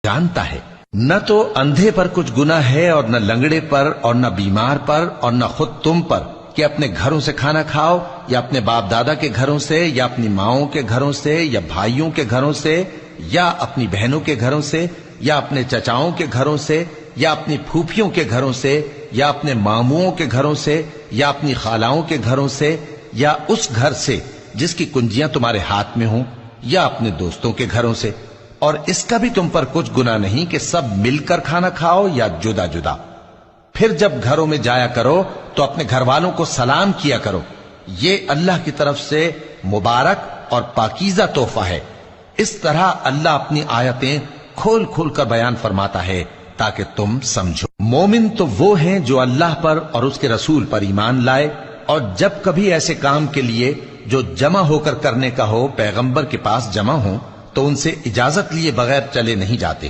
جانتا ہے۔ نہ تو اندھے پر کچھ گناہ ہے اور نہ لنگڑے پر اور نہ بیمار پر اور نہ خود تم پر کہ اپنے گھروں سے کھانا کھاؤ یا اپنے باپ دادا کے گھروں سے یا اپنی ماؤں کے گھروں سے یا بھائیوں کے گھروں سے یا اپنی بہنوں کے گھروں سے یا اپنے چچاؤں کے گھروں سے یا اپنی پھوپھیوں کے گھروں سے یا اپنے ماموؤں کے گھروں سے یا اپنی خالاؤں کے گھروں سے یا اس گھر سے جس کی کنجیاں تمہارے ہاتھ میں ہوں یا اپنے دوستوں کے گھروں سے، اور اس کا بھی تم پر کچھ گناہ نہیں کہ سب مل کر کھانا کھاؤ یا جدا جدا۔ پھر جب گھروں میں جایا کرو تو اپنے گھر والوں کو سلام کیا کرو، یہ اللہ کی طرف سے مبارک اور پاکیزہ تحفہ ہے۔ اس طرح اللہ اپنی آیتیں کھول کھول کر بیان فرماتا ہے تاکہ تم سمجھو۔ مومن تو وہ ہیں جو اللہ پر اور اس کے رسول پر ایمان لائے، اور جب کبھی ایسے کام کے لیے جو جمع ہو کر کرنے کا ہو پیغمبر کے پاس جمع ہوں تو ان سے اجازت لیے بغیر چلے نہیں جاتے۔